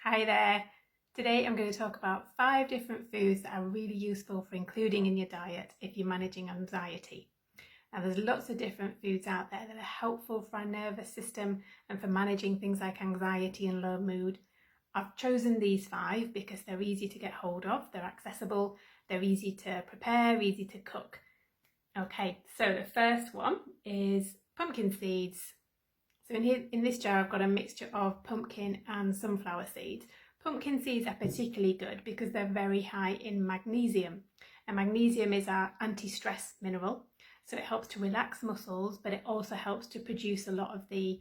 Hi there. Today I'm going to talk about 5 different foods that are really useful for including in your diet if you're managing anxiety. Now there's lots of different foods out there that are helpful for our nervous system and for managing things like anxiety and low mood. I've chosen these 5 because they're easy to get hold of, they're accessible, they're easy to prepare, easy to cook. Okay, so the first one is pumpkin seeds. So in this jar I've got a mixture of pumpkin and sunflower seeds. Pumpkin seeds are particularly good because they're very high in magnesium. And magnesium is our anti-stress mineral. So it helps to relax muscles, but it also helps to produce a lot of the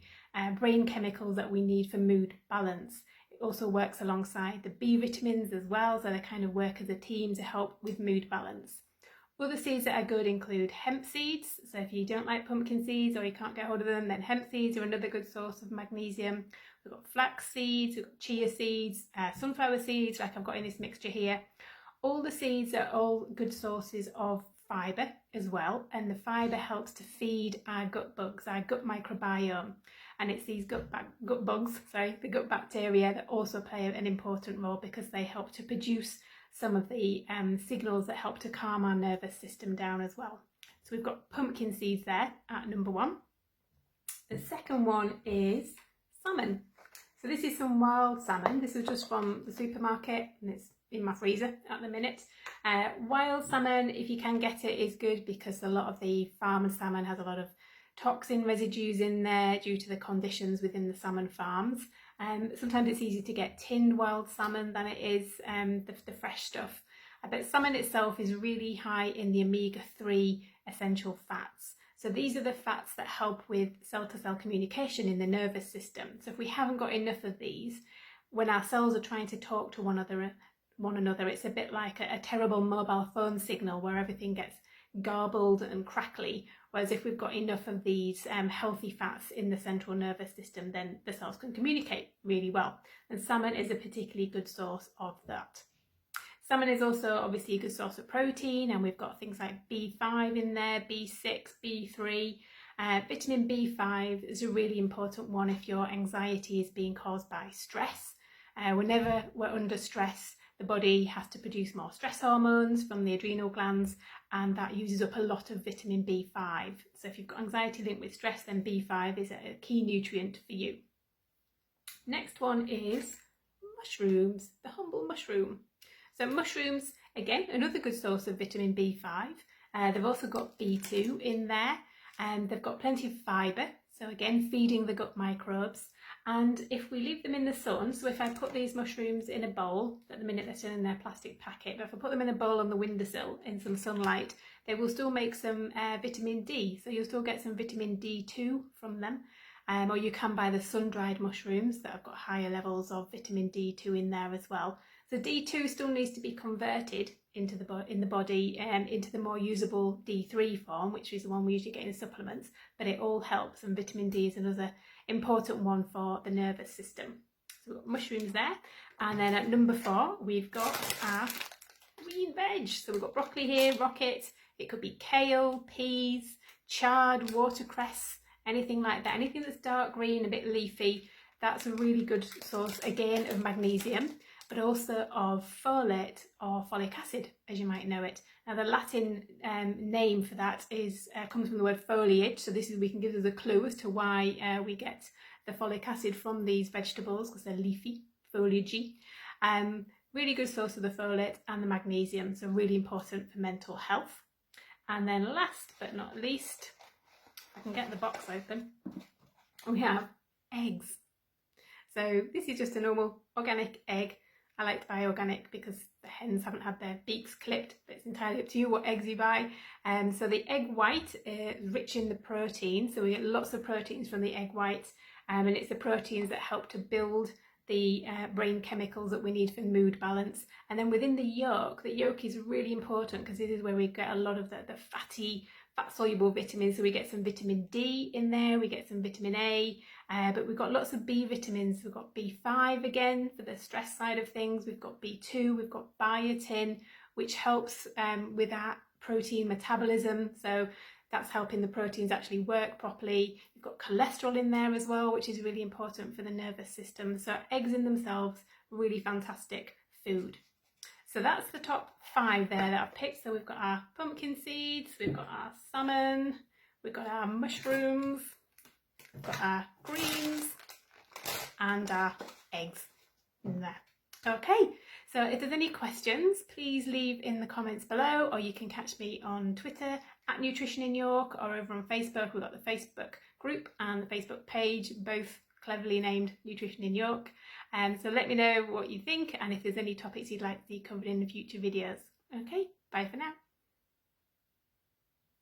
brain chemicals that we need for mood balance. It also works alongside the B vitamins as well, so they kind of work as a team to help with mood balance. Other seeds that are good include hemp seeds. So if you don't like pumpkin seeds or you can't get hold of them, then hemp seeds are another good source of magnesium. We've got flax seeds, we've got chia seeds, sunflower seeds like I've got in this mixture here. All the seeds are all good sources of fibre as well, and the fibre helps to feed our gut bugs, our gut microbiome. And it's these gut bacteria that also play an important role because they help to produce some of the signals that help to calm our nervous system down as well. So we've got pumpkin seeds there at number 1. The second one is salmon. So this is some wild salmon. This is just from the supermarket and it's in my freezer at the minute. Wild salmon, if you can get it, is good because a lot of the farm salmon has a lot of toxin residues in there due to the conditions within the salmon farms. Sometimes it's easier to get tinned wild salmon than it is the fresh stuff. But salmon itself is really high in the omega-3 essential fats. So these are the fats that help with cell-to-cell communication in the nervous system. So if we haven't got enough of these, when our cells are trying to talk to one another, it's a bit like a terrible mobile phone signal where everything gets garbled and crackly. Whereas if we've got enough of these healthy fats in the central nervous system, then the cells can communicate really well. And salmon is a particularly good source of that. Salmon is also obviously a good source of protein, and we've got things like B5 in there, B6, B3. Vitamin B5 is a really important one if your anxiety is being caused by stress. Whenever we're under stress, the body has to produce more stress hormones from the adrenal glands, and that uses up a lot of vitamin B5. So if you've got anxiety linked with stress, then B5 is a key nutrient for you. Next one is mushrooms, the humble mushroom. So mushrooms, again, another good source of vitamin B5. They've also got B2 in there, and they've got plenty of fibre. So again, feeding the gut microbes. And if we leave them in the sun, so if I put these mushrooms in a bowl, at the minute they're still in their plastic packet, but if I put them in a bowl on the windowsill in some sunlight, they will still make some vitamin D. So you'll still get some vitamin D2 from them. Or you can buy the sun-dried mushrooms that have got higher levels of vitamin D2 in there as well. So D2 still needs to be converted into in the body into the more usable D3 form, which is the one we usually get in supplements, but it all helps, and vitamin D is another important one for the nervous system. So we've got mushrooms there, and then at number 4 we've got our green veg. So we've got broccoli here, rocket, it could be kale, peas, chard, watercress, anything like that, anything that's dark green, a bit leafy. That's a really good source again of magnesium, but also of folate or folic acid, as you might know it. Now the Latin name for that is comes from the word foliage, so we can give us a clue as to why we get the folic acid from these vegetables, because they're leafy, foliagey. Really good source of the folate and the magnesium, so really important for mental health. And then last but not least, if I can get the box open, we have eggs. So this is just a normal organic egg. I like to buy organic because the hens haven't had their beaks clipped, but it's entirely up to you what eggs you buy. So the egg white is rich in the protein, so we get lots of proteins from the egg white, and it's the proteins that help to build the brain chemicals that we need for mood balance. And then within the yolk is really important because this is where we get a lot of the fat-soluble vitamins. So we get some vitamin D in there, we get some vitamin A, but we've got lots of B vitamins. We've got B5 again for the stress side of things. We've got B2, we've got biotin, which helps with our protein metabolism. So That's helping the proteins actually work properly. You've got cholesterol in there as well, which is really important for the nervous system. So eggs in themselves, really fantastic food. So that's the top 5 there that I've picked. So we've got our pumpkin seeds, we've got our salmon, we've got our mushrooms, we've got our greens and our eggs in there. Okay, so if there's any questions, please leave in the comments below, or you can catch me on Twitter at Nutrition in York, or over on Facebook. We've got the Facebook group and the Facebook page, both cleverly named Nutrition in York. So let me know what you think and if there's any topics you'd like to see covered in the future videos. Okay, bye for now.